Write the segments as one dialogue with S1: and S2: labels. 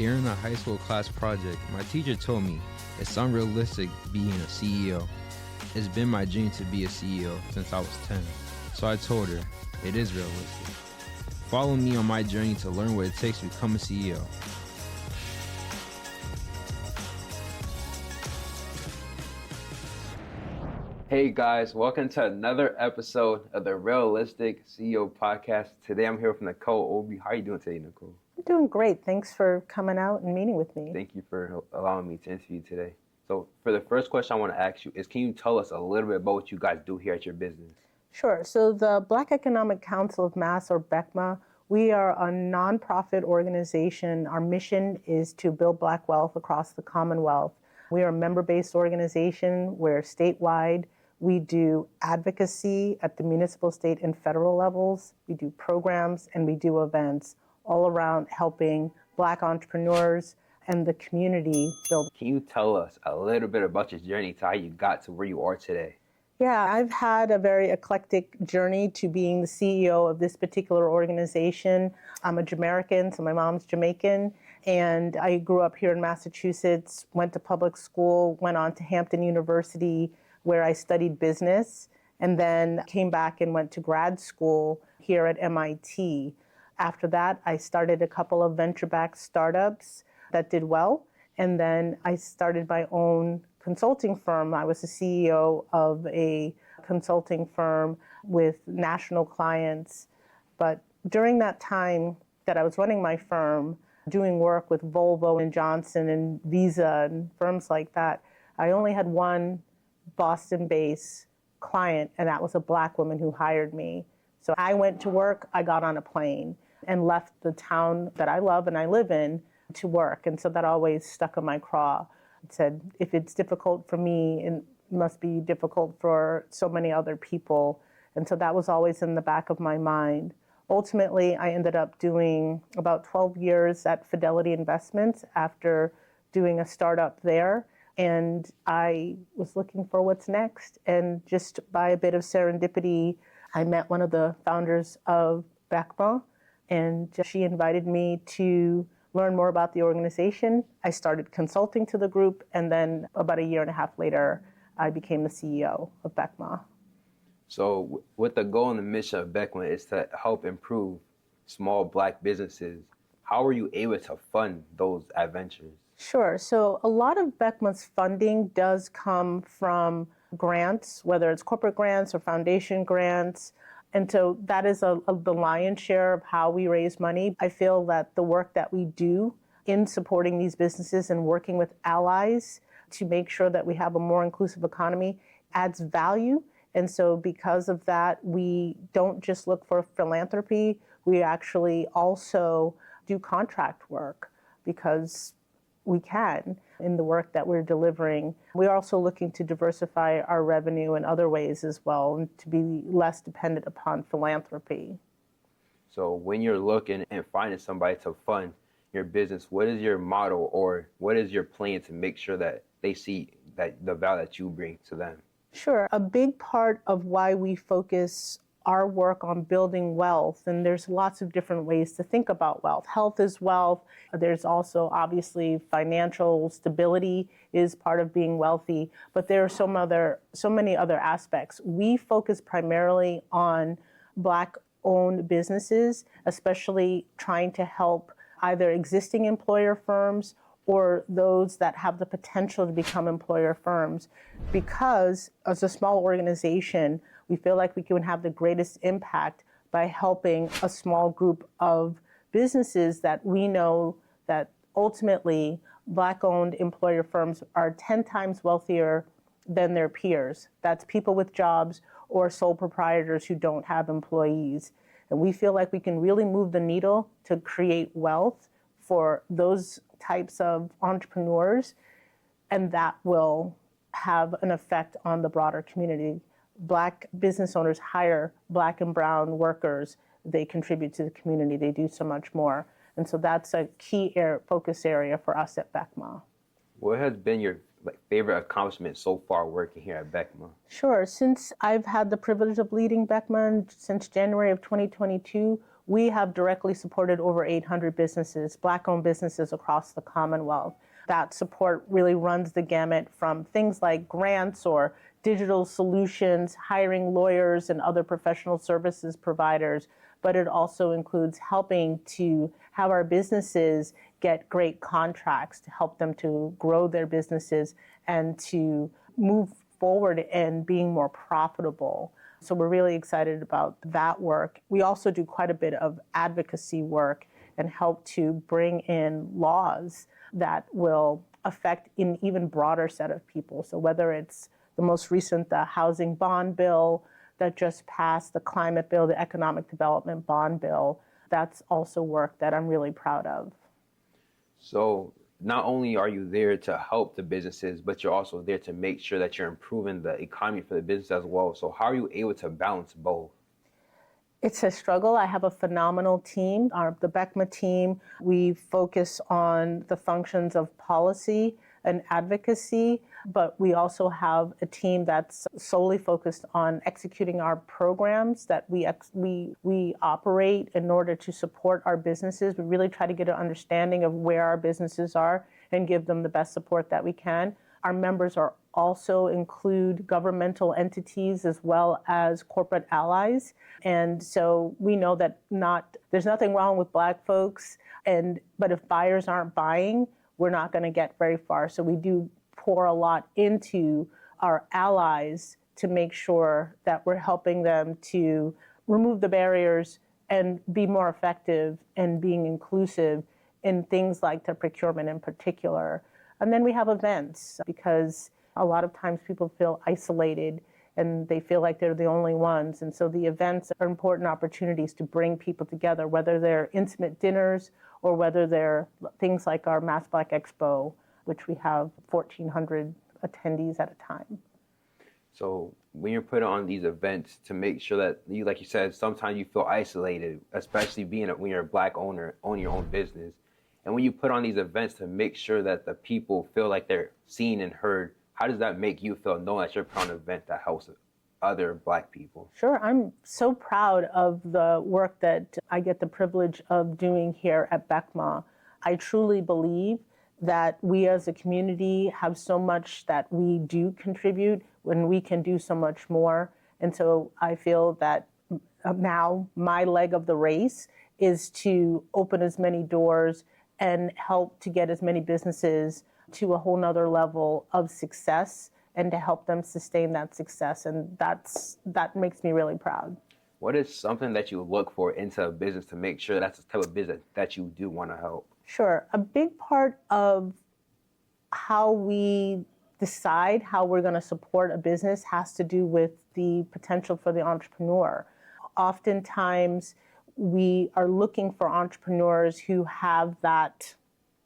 S1: During a high school class project, my teacher told me it's unrealistic being a CEO. It's been my dream to be a CEO since I was 10. So I told her, it is realistic. Follow me on my journey to learn what it takes to become a CEO. Hey guys, welcome to another episode of the Realistic CEO Podcast. Today I'm here with Nicole Obi. How are you doing today, Nicole?
S2: I'm doing great. Thanks for coming out and meeting with me.
S1: Thank you for allowing me to interview you today. So for the first question I want to ask you is, can you tell us a little bit about what you guys do here at your business?
S2: Sure. So the Black Economic Council of Mass, or BECMA, we are a nonprofit organization. Our mission is to build Black wealth across the Commonwealth. We are a member-based organization. We're statewide. We do advocacy at the municipal, state, and federal levels. We do programs and we do events all around helping Black entrepreneurs and the community build.
S1: Can you tell us a little bit about your journey to how you got to where you are today?
S2: Yeah, I've had a very eclectic journey to being the CEO of this particular organization. I'm a Jamaican, so my mom's Jamaican, and I grew up here in Massachusetts, went to public school, went on to Hampton University, where I studied business, and then came back and went to grad school here at MIT. After that, I started a couple of venture-backed startups that did well, and then I started my own consulting firm. I was the CEO of a consulting firm with national clients. But during that time that I was running my firm, doing work with Volvo and Johnson and Visa and firms like that, I only had one Boston-based client, and that was a Black woman who hired me. So I went to work, I got on a plane, and left the town that I love and I live in to work. And so that always stuck in my craw. It said, if it's difficult for me, it must be difficult for so many other people. And so that was always in the back of my mind. Ultimately, I ended up doing about 12 years at Fidelity Investments after doing a startup there. And I was looking for what's next. And just by a bit of serendipity, I met one of the founders of BECMA, and she invited me to learn more about the organization. I started consulting to the group, and then about a year and a half later, I became the CEO of BECMA.
S1: So with the goal and the mission of BECMA is to help improve small Black businesses, how were you able to fund those adventures?
S2: Sure. So a lot of BECMA's funding does come from grants, whether it's corporate grants or foundation grants. And so that is the lion's share of how we raise money. I feel that the work that we do in supporting these businesses and working with allies to make sure that we have a more inclusive economy adds value. And so because of that, we don't just look for philanthropy. We actually also do contract work because we can in the work that we're delivering. We're also looking to diversify our revenue in other ways as well, and to be less dependent upon philanthropy.
S1: So when you're looking and finding somebody to fund your business, what is your model or what is your plan to make sure that they see that the value that you bring to them?
S2: Sure. A big part of why we focus our work on building wealth, and there's lots of different ways to think about wealth. Health is wealth. There's also obviously financial stability is part of being wealthy, but there are so many other aspects. We focus primarily on Black-owned businesses, especially trying to help either existing employer firms or those that have the potential to become employer firms. Because as a small organization, we feel like we can have the greatest impact by helping a small group of businesses that we know that ultimately Black-owned employer firms are 10 times wealthier than their peers. That's people with jobs or sole proprietors who don't have employees. And we feel like we can really move the needle to create wealth for those types of entrepreneurs, and that will have an effect on the broader community. Black business owners hire Black and brown workers. They contribute to the community. They do so much more. And so that's a key focus area for us at BECMA.
S1: What has been your favorite accomplishment so far working here at BECMA?
S2: Sure. Since I've had the privilege of leading BECMA since January of 2022, we have directly supported over 800 businesses, Black-owned businesses across the Commonwealth. That support really runs the gamut from things like grants or digital solutions, hiring lawyers and other professional services providers, but it also includes helping to have our businesses get great contracts to help them to grow their businesses and to move forward and being more profitable. So we're really excited about that work. We also do quite a bit of advocacy work and help to bring in laws that will affect an even broader set of people. So whether it's the most recent, the housing bond bill that just passed, the climate bill, the economic development bond bill, that's also work that I'm really proud of.
S1: So not only are you there to help the businesses, but you're also there to make sure that you're improving the economy for the business as well. So how are you able to balance both?
S2: It's a struggle. I have a phenomenal team. The BECMA team, we focus on the functions of policy and advocacy, but we also have a team that's solely focused on executing our programs that we operate in order to support our businesses. We really try to get an understanding of where our businesses are and give them the best support that we can. Our members are also include governmental entities as well as corporate allies. And so we know that there's nothing wrong with Black folks, but if buyers aren't buying, we're not going to get very far. So we do pour a lot into our allies to make sure that we're helping them to remove the barriers and be more effective and being inclusive in things like the procurement in particular. And then we have events, because a lot of times people feel isolated and they feel like they're the only ones. And so the events are important opportunities to bring people together, whether they're intimate dinners or whether they're things like our Mass Black Expo, which we have 1,400 attendees at a time.
S1: So when you're put on these events to make sure that you, like you said, sometimes you feel isolated, especially when you're a Black owner, owning your own business. And when you put on these events to make sure that the people feel like they're seen and heard, how does that make you feel knowing that you're putting on an event that helps other Black people?
S2: Sure. I'm so proud of the work that I get the privilege of doing here at BECMA. I truly believe that we as a community have so much that we do contribute when we can do so much more. And so I feel that now my leg of the race is to open as many doors and help to get as many businesses to a whole nother level of success and to help them sustain that success. And that makes me really proud.
S1: What is something that you look for into a business to make sure that's the type of business that you do want to help?
S2: Sure. A big part of how we decide how we're going to support a business has to do with the potential for the entrepreneur. Oftentimes, we are looking for entrepreneurs who have that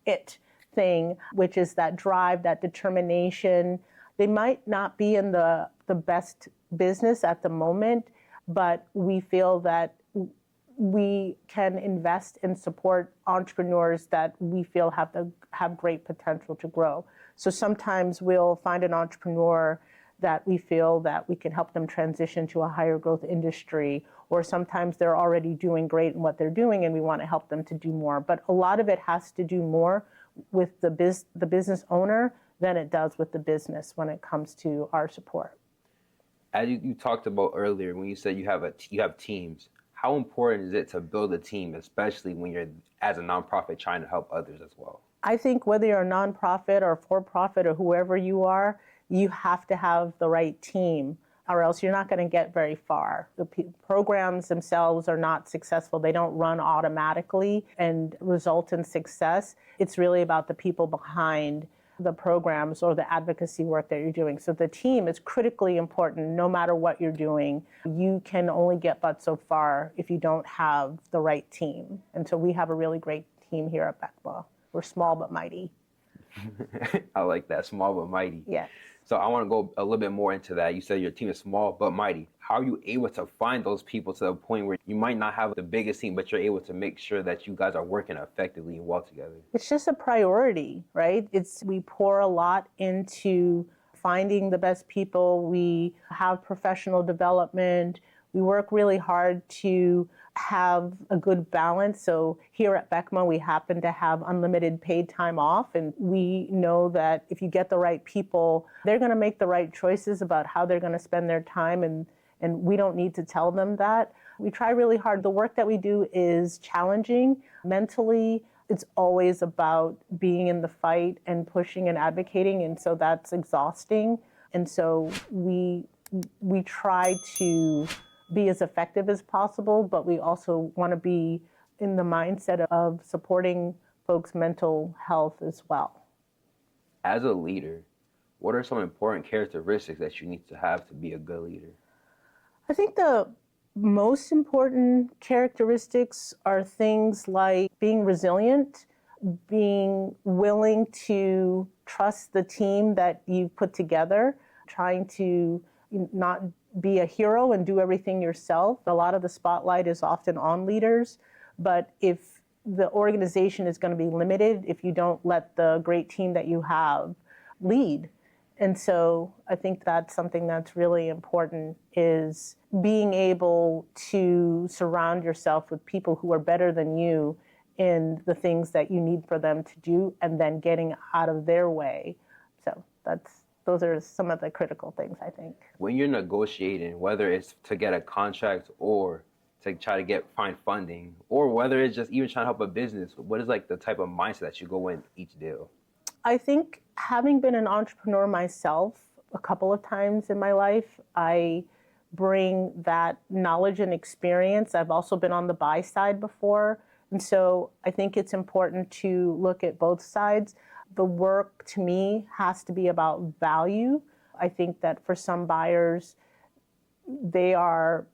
S2: it thing, which is that drive, that determination. They might not be in the best business at the moment, but we feel that we can invest and support entrepreneurs that we feel have great potential to grow. So sometimes we'll find an entrepreneur that we feel that we can help them transition to a higher growth industry, or sometimes they're already doing great in what they're doing and we want to help them to do more. But a lot of it has to do more with the business owner than it does with the business when it comes to our support.
S1: As you talked about earlier, when you said you have teams, how important is it to build a team, especially when you're as a nonprofit trying to help others as well?
S2: I think whether you're a nonprofit or for-profit or whoever you are, you have to have the right team, or else you're not going to get very far. The programs themselves are not successful. They don't run automatically and result in success. It's really about the people behind the programs or the advocacy work that you're doing. So the team is critically important no matter what you're doing. You can only get but so far if you don't have the right team. And so we have a really great team here at BECMA. We're small but mighty.
S1: I like that, small but mighty.
S2: Yes.
S1: So I want to go a little bit more into that. You said your team is small but mighty. How are you able to find those people to the point where you might not have the biggest team, but you're able to make sure that you guys are working effectively and well together?
S2: It's just a priority, right? We pour a lot into finding the best people. We have professional development. We work really hard to have a good balance. So here at BECMA, we happen to have unlimited paid time off. And we know that if you get the right people, they're going to make the right choices about how they're going to spend their time. And we don't need to tell them that. We try really hard. The work that we do is challenging mentally. It's always about being in the fight and pushing and advocating. And so that's exhausting. And so we try to be as effective as possible, but we also want to be in the mindset of supporting folks' mental health as well.
S1: As a leader, what are some important characteristics that you need to have to be a good leader?
S2: I think the most important characteristics are things like being resilient, being willing to trust the team that you've put together, trying to not be a hero and do everything yourself. A lot of the spotlight is often on leaders, but if the organization is going to be limited if you don't let the great team that you have lead. And so I think that's something that's really important, is being able to surround yourself with people who are better than you in the things that you need for them to do, and then getting out of their way. So those are some of the critical things, I think.
S1: When you're negotiating, whether it's to get a contract or to try to find funding, or whether it's just even trying to help a business, what is like the type of mindset that you go in each deal?
S2: I think, having been an entrepreneur myself a couple of times in my life, I bring that knowledge and experience. I've also been on the buy side before. And so I think it's important to look at both sides. The work, to me, has to be about value. I think that for some buyers, they are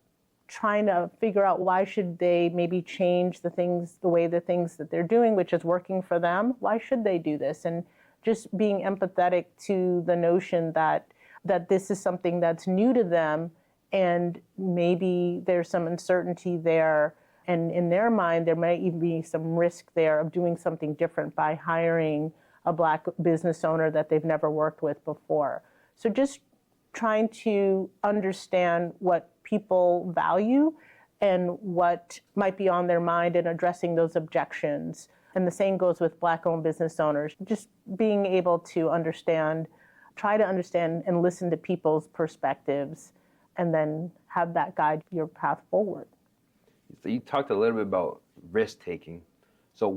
S2: trying to figure out why should they maybe change the things that they're doing, which is working for them. Why should they do this? And just being empathetic to the notion that this is something that's new to them, and maybe there's some uncertainty there. And in their mind, there might even be some risk there of doing something different by hiring a Black business owner that they've never worked with before. So just trying to understand what people value and what might be on their mind, and addressing those objections. And the same goes with Black-owned business owners. Just being able to try to understand and listen to people's perspectives, and then have that guide your path forward.
S1: So you talked a little bit about risk-taking. So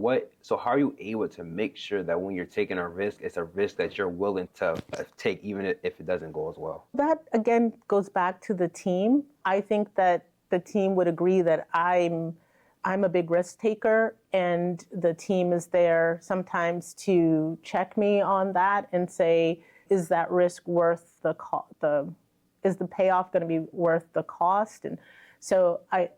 S1: how are you able to make sure that when you're taking a risk, it's a risk that you're willing to take, even if it doesn't go as well?
S2: That, again, goes back to the team. I think that the team would agree that I'm a big risk taker, and the team is there sometimes to check me on that and say, is that risk worth is the payoff going to be worth the cost? And so I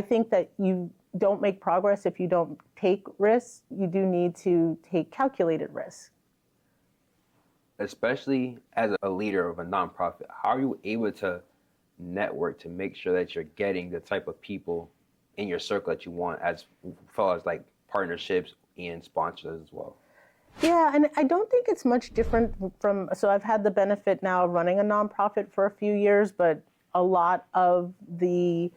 S2: think that you don't make progress if you don't take risks. You do need to take calculated risks.
S1: Especially as a leader of a nonprofit, how are you able to network to make sure that you're getting the type of people in your circle that you want, as far as like partnerships and sponsors as well?
S2: Yeah, and I don't think it's much different so I've had the benefit now of running a nonprofit for a few years, but a lot of the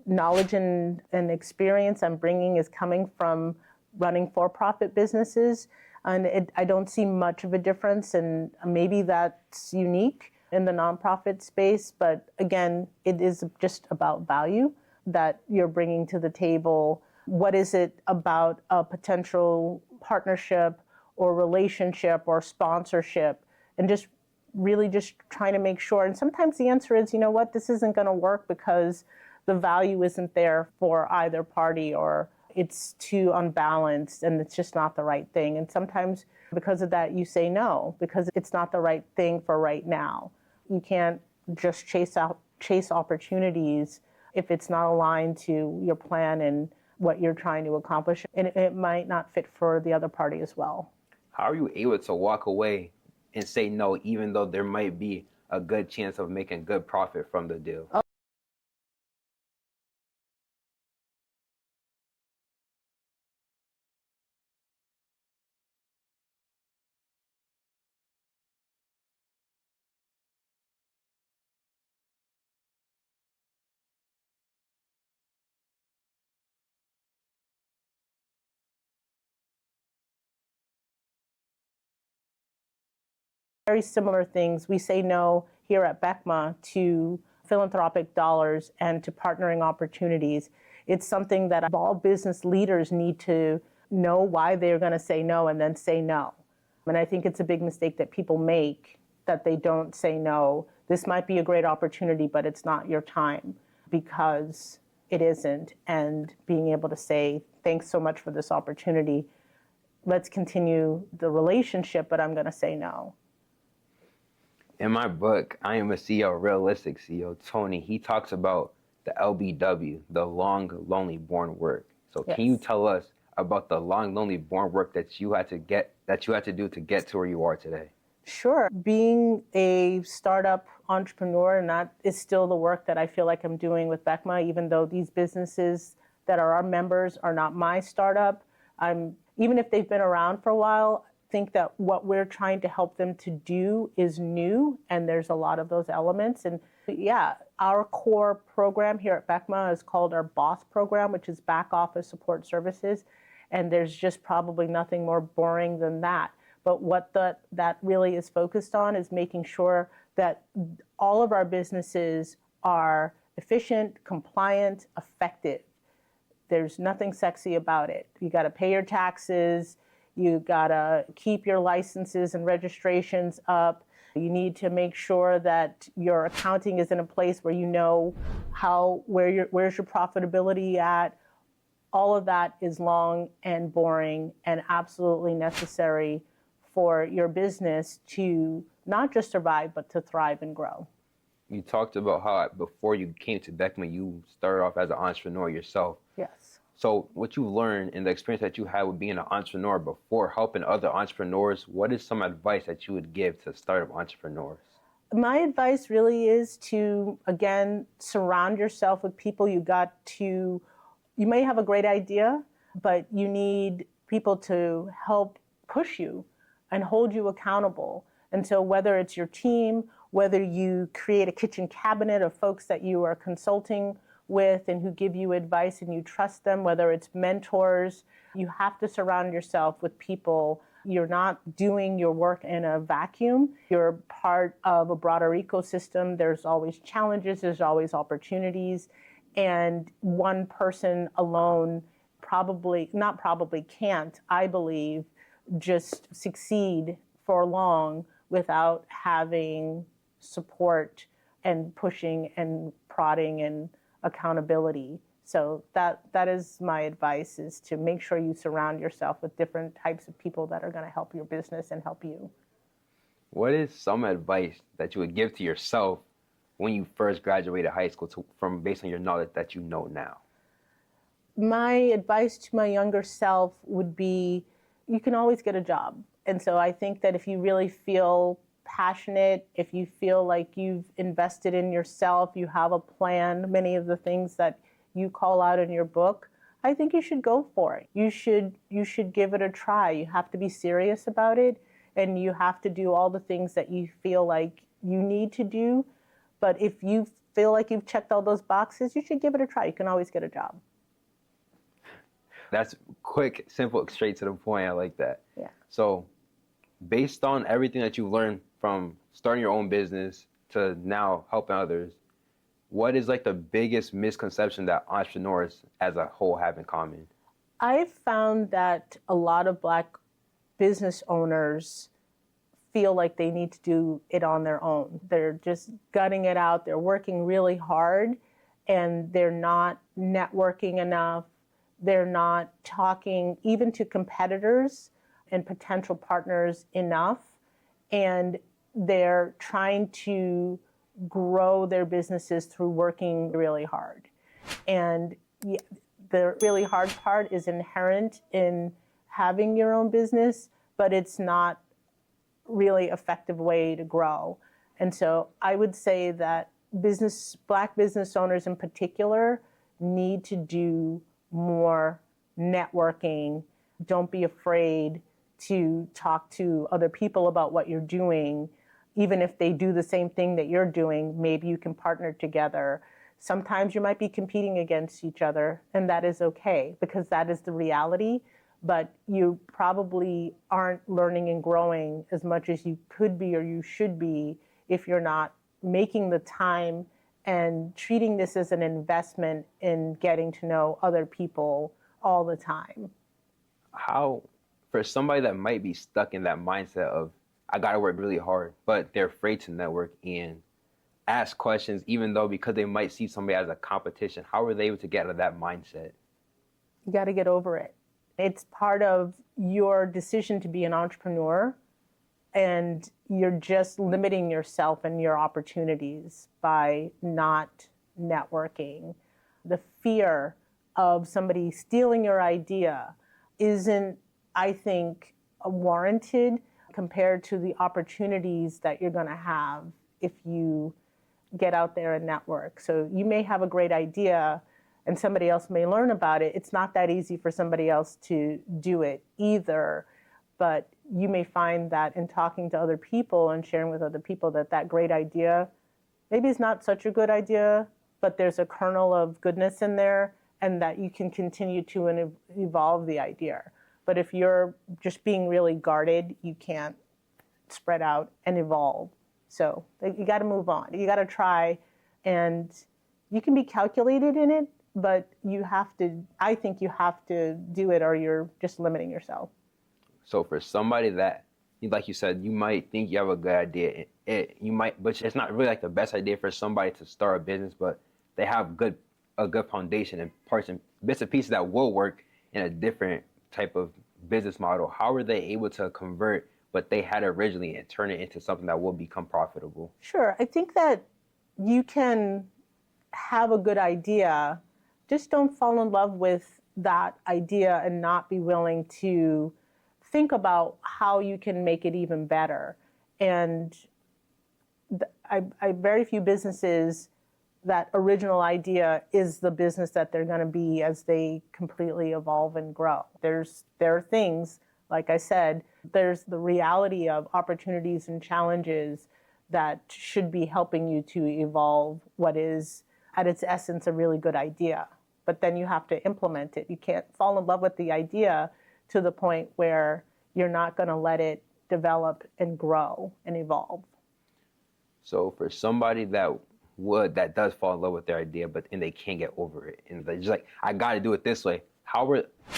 S2: knowledge and experience I'm bringing is coming from running for-profit businesses. And I don't see much of a difference, and maybe that's unique in the nonprofit space. But again, it is just about value that you're bringing to the table. What is it about a potential partnership or relationship or sponsorship? And just really just trying to make sure. And sometimes the answer is, you know what, this isn't going to work because the value isn't there for either party, or it's too unbalanced and it's just not the right thing. And sometimes because of that, you say no, because it's not the right thing for right now. You can't just chase opportunities if it's not aligned to your plan and what you're trying to accomplish. And it might not fit for the other party as well.
S1: How are you able to walk away and say no, even though there might be a good chance of making good profit from the deal?
S2: very similar things. We say no here at BECMA to philanthropic dollars and to partnering opportunities. It's something that all business leaders need to know why they're going to say no and then say no. And I think it's a big mistake that people make, that they don't say no. This might be a great opportunity, but it's not your time, because it isn't. And being able to say, thanks so much for this opportunity. Let's continue the relationship, but I'm going to say no.
S1: In my book, I Am a CEO, Realistic CEO, Tony, he talks about the LBW, the long, lonely, born work. So
S2: Yes.
S1: Can you tell us about the long, lonely, born work that you had to do to get to where you are today?
S2: Sure. Being a startup entrepreneur, and that is still the work that I feel like I'm doing with BECMA, even though these businesses that are our members are not my startup. Even if they've been around for a while, I think that what we're trying to help them to do is new, and there's a lot of those elements. And yeah, our core program here at BECMA is called our BOSS program, which is Back Office Support Services. And there's just probably nothing more boring than that. But what that really is focused on is making sure that all of our businesses are efficient, compliant, effective. There's nothing sexy about it. You got to pay your taxes. You got to keep your licenses and registrations up. You need to make sure that your accounting is in a place where you know where's your profitability at. All of that is long and boring and absolutely necessary for your business to not just survive, but to thrive and grow.
S1: You talked about how before you came to BECMA, you started off as an entrepreneur yourself.
S2: Yes.
S1: So what you learned in the experience that you had with being an entrepreneur before helping other entrepreneurs, what is some advice that you would give to startup entrepreneurs?
S2: My advice really is to, again, surround yourself with people. You may have a great idea, but you need people to help push you and hold you accountable. And so whether it's your team, whether you create a kitchen cabinet of folks that you are consulting with and who give you advice and you trust them, whether it's mentors, you have to surround yourself with people. You're not doing your work in a vacuum. You're part of a broader ecosystem. There's always challenges, there's always opportunities. And one person alone can't, I believe, just succeed for long without having support and pushing and prodding and accountability. So that is my advice, is to make sure you surround yourself with different types of people that are going to help your business and help you.
S1: What is some advice that you would give to yourself when you first graduated high school based on your knowledge that you know now?
S2: My advice to my younger self would be, you can always get a job. And so I think that if you really feel passionate, if you feel like you've invested in yourself, you have a plan, many of the things that you call out in your book, I think you should go for it. You should give it a try. You have to be serious about it, and you have to do all the things that you feel like you need to do. But if you feel like you've checked all those boxes, you should give it a try. You can always get a job.
S1: That's quick, simple, straight to the point. I like that.
S2: Yeah.
S1: So based on everything that you learned from starting your own business to now helping others, what is like the biggest misconception that entrepreneurs as a whole have in common?
S2: I've found that a lot of Black business owners feel like they need to do it on their own. They're just gutting it out. They're working really hard, and they're not networking enough. They're not talking even to competitors and potential partners enough. And they're trying to grow their businesses through working really hard. And the really hard part is inherent in having your own business, but it's not really effective way to grow. And so I would say that Black business owners in particular need to do more networking. Don't be afraid to talk to other people about what you're doing. Even if they do the same thing that you're doing, maybe you can partner together. Sometimes you might be competing against each other, and that is okay, because that is the reality. but you probably aren't learning and growing as much as you could be or you should be if you're not making the time and treating this as an investment in getting to know other people all the time.
S3: How, for somebody that might be stuck in that mindset of, I got to work really hard, but they're afraid to network and ask questions, even though because they might see somebody as a competition, how are they able to get out of that mindset?
S2: You got to get over it. It's part of your decision to be an entrepreneur, and you're just limiting yourself and your opportunities by not networking. The fear of somebody stealing your idea isn't, I think, warranted compared to the opportunities that you're going to have if you get out there and network. So you may have a great idea and somebody else may learn about it. It's not that easy for somebody else to do it either. But you may find that in talking to other people and sharing with other people that great idea maybe is not such a good idea, but there's a kernel of goodness in there and that you can continue to evolve the idea. But if you're just being really guarded, you can't spread out and evolve. So you got to move on. You got to try, and you can be calculated in it, but you have to, I think you have to do it or you're just limiting yourself.
S3: So for somebody that, like you said, you might think you have a good idea, but it's not really like the best idea for somebody to start a business, but they have a good foundation and parts and bits and pieces that will work in a different type of business model. How are they able to convert what they had originally and turn it into something that will become profitable?
S2: Sure. I think that you can have a good idea, just don't fall in love with that idea and not be willing to think about how you can make it even better. And I very few businesses, that original idea is the business that they're going to be as they completely evolve and grow. There are things, like I said, there's the reality of opportunities and challenges that should be helping you to evolve what is, at its essence, a really good idea. But then you have to implement it. You can't fall in love with the idea to the point where you're not going to let it develop and grow and evolve.
S3: So for somebody that does fall in love with their idea, and they can't get over it, and they're just like, I got to do it this way. How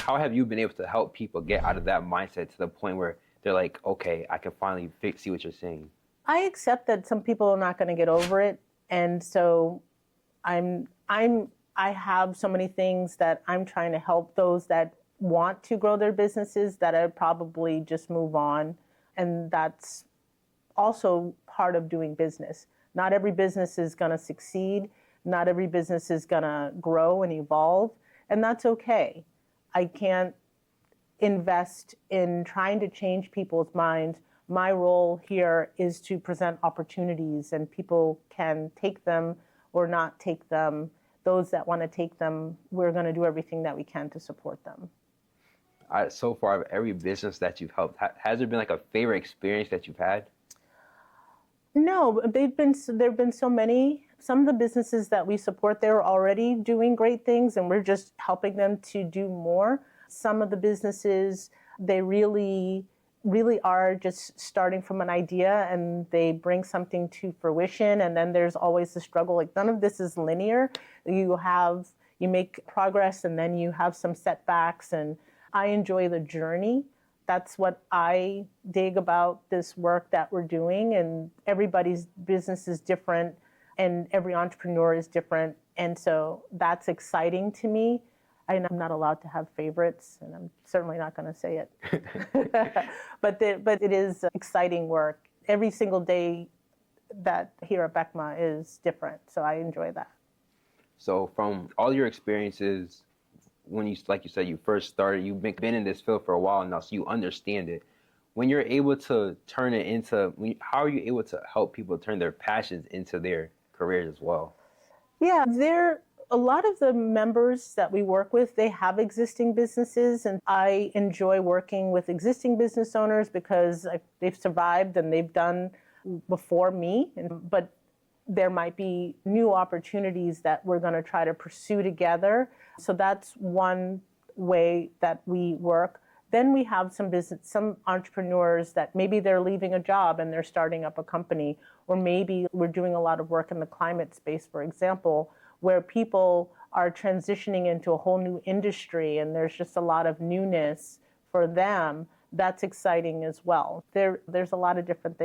S3: have you been able to help people get out of that mindset to the point where they're like, okay, I can finally see what you're saying?
S2: I accept that some people are not going to get over it, and so I have so many things that I'm trying to help those that want to grow their businesses that I probably just move on, and that's also part of doing business. Not every business is going to succeed. Not every business is going to grow and evolve, and that's okay. I can't invest in trying to change people's minds. My role here is to present opportunities, and people can take them or not take them. Those that want to take them, we're going to do everything that we can to support them.
S3: So far, of every business that you've helped, has there been like a favorite experience that you've had?
S2: No, there've been so many. Some of the businesses that we support, they're already doing great things, and we're just helping them to do more. Some of the businesses, they really are just starting from an idea, and they bring something to fruition, and then there's always the struggle. Like, none of this is linear. You make progress, and then you have some setbacks, and I enjoy the journey. That's what I dig about this work that we're doing, and everybody's business is different, and every entrepreneur is different, and so that's exciting to me. I'm not allowed to have favorites, and I'm certainly not going to say it. But it is exciting work. Every single day that here at BECMA is different, so I enjoy that.
S3: So from all your experiences, when you, like you said, you first started, you've been in this field for a while now, so you understand it. When you're able to turn it into, how are you able to help people turn their passions into their careers as well? Yeah,
S2: a lot of the members that we work with, they have existing businesses, and I enjoy working with existing business owners because they've survived and they've done before me, but there might be new opportunities that we're going to try to pursue together. So that's one way that we work. Then we have some entrepreneurs that maybe they're leaving a job and they're starting up a company, or maybe we're doing a lot of work in the climate space, for example, where people are transitioning into a whole new industry and there's just a lot of newness for them. That's exciting as well. There's a lot of different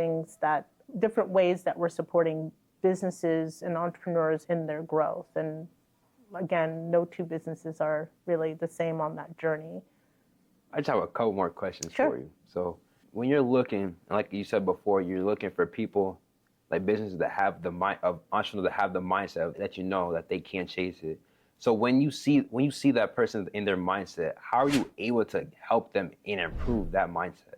S2: ways that we're supporting businesses and entrepreneurs in their growth. And again, no two businesses are really the same on that journey.
S3: I just have a couple more questions
S2: Sure.
S3: for you. So when you're looking, like you said before, you're looking for people, like businesses that have the mind of entrepreneurs that have the mindset that you know that they can't chase it. So when you see that person in their mindset, how are you able to help them and improve that mindset?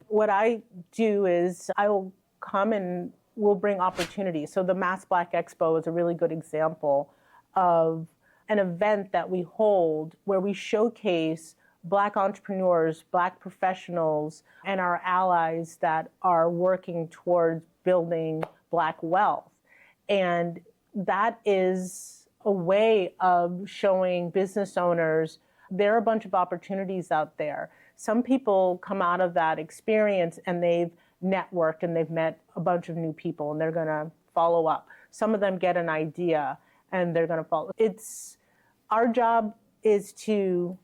S2: What I do is I will come and we'll bring opportunities. So the Mass Black Expo is a really good example of an event that we hold where we showcase Black entrepreneurs, Black professionals, and our allies that are working towards building Black wealth. And that is a way of showing business owners there are a bunch of opportunities out there. Some people come out of that experience and they've networked and they've met a bunch of new people and they're going to follow up. Some of them get an idea and they're going to follow. Our job is to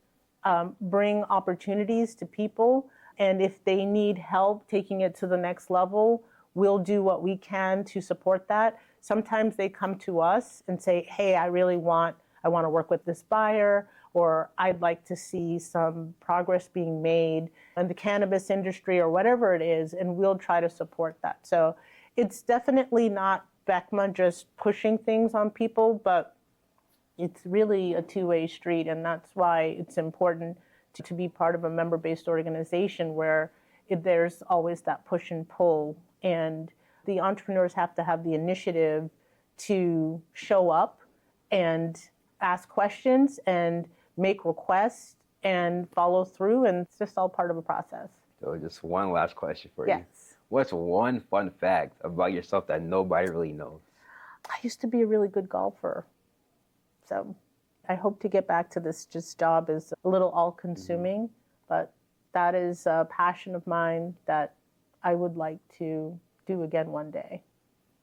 S2: bring opportunities to people, and if they need help taking it to the next level, we'll do what we can to support that. Sometimes they come to us and say, hey, I want to work with this buyer, or I'd like to see some progress being made in the cannabis industry or whatever it is, and we'll try to support that. So it's definitely not BECMA just pushing things on people, but it's really a two-way street, and that's why it's important to be part of a member-based organization where there's always that push and pull, and the entrepreneurs have to have the initiative to show up and ask questions and make requests and follow through, and it's just all part of a process.
S3: So just one last question for you.
S2: Yes.
S3: What's one fun fact about yourself that nobody really knows?
S2: I used to be a really good golfer. So I hope to get back to this. Just job is a little all-consuming, but that is a passion of mine that I would like to do again one day.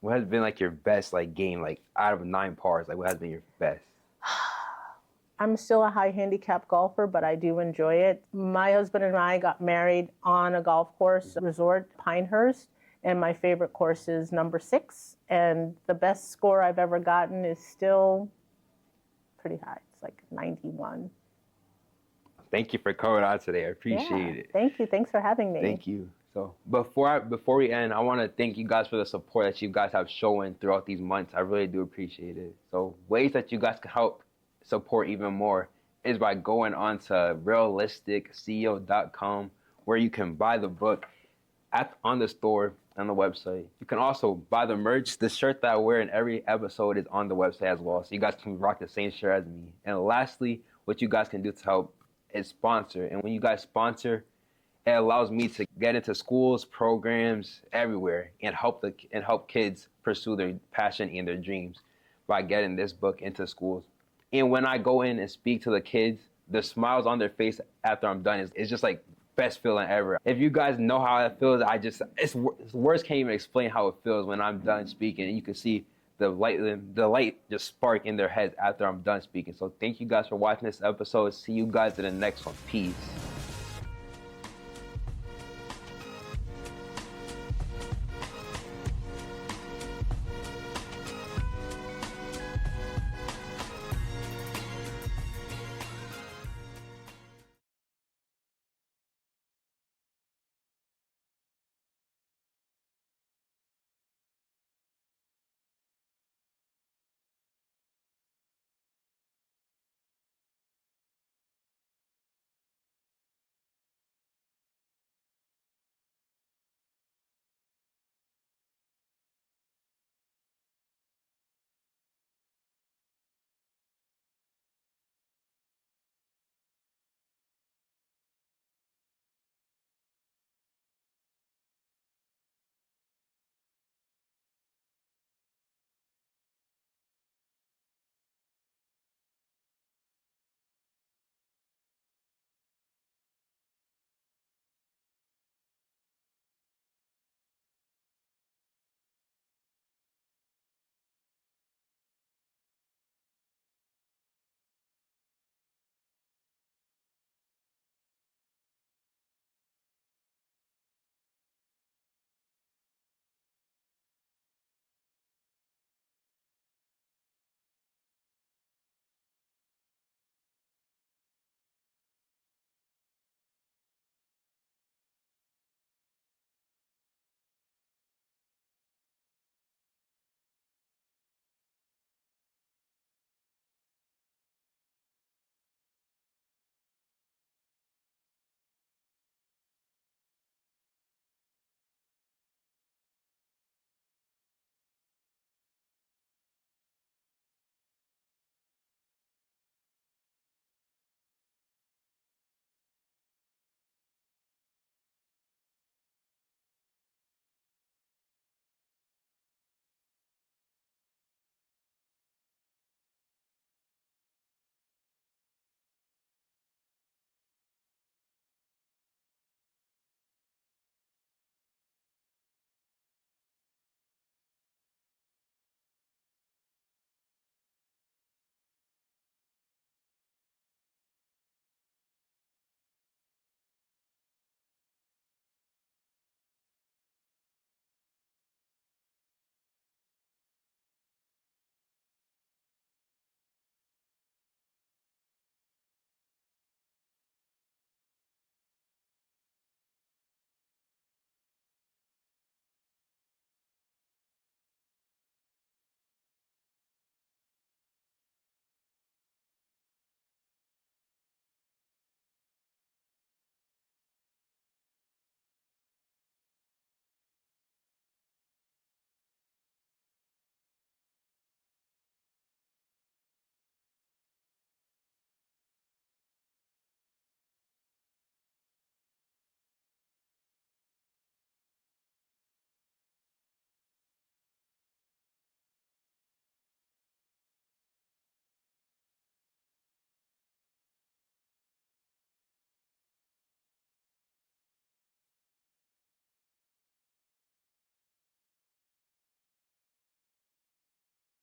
S3: What has been like your best game, out of 9 pars? What has been your best?
S2: I'm still a high handicap golfer, but I do enjoy it. My husband and I got married on a golf course resort, Pinehurst, and my favorite course is number 6. And the best score I've ever gotten is still pretty high. It's like 91.
S3: Thank you for coming on today. I appreciate it.
S2: Thank you. Thanks for having me.
S3: Thank you. So before we end, I want to thank you guys for the support that you guys have shown throughout these months. I really do appreciate it. So ways that you guys can help support even more is by going on to realisticceo.com, where you can buy the book on the store on the website. You can also buy the merch. The shirt that I wear in every episode is on the website as well, so you guys can rock the same shirt as me. And lastly, what you guys can do to help is sponsor. And when you guys sponsor, it allows me to get into schools, programs, everywhere, and help kids pursue their passion and their dreams by getting this book into schools. And when I go in and speak to the kids, the smiles on their face after I'm done is just like best feeling ever. If you guys know how it feels, words can't even explain how it feels when I'm done speaking. And you can see the light just spark in their heads after I'm done speaking. So thank you guys for watching this episode. See you guys in the next one. Peace.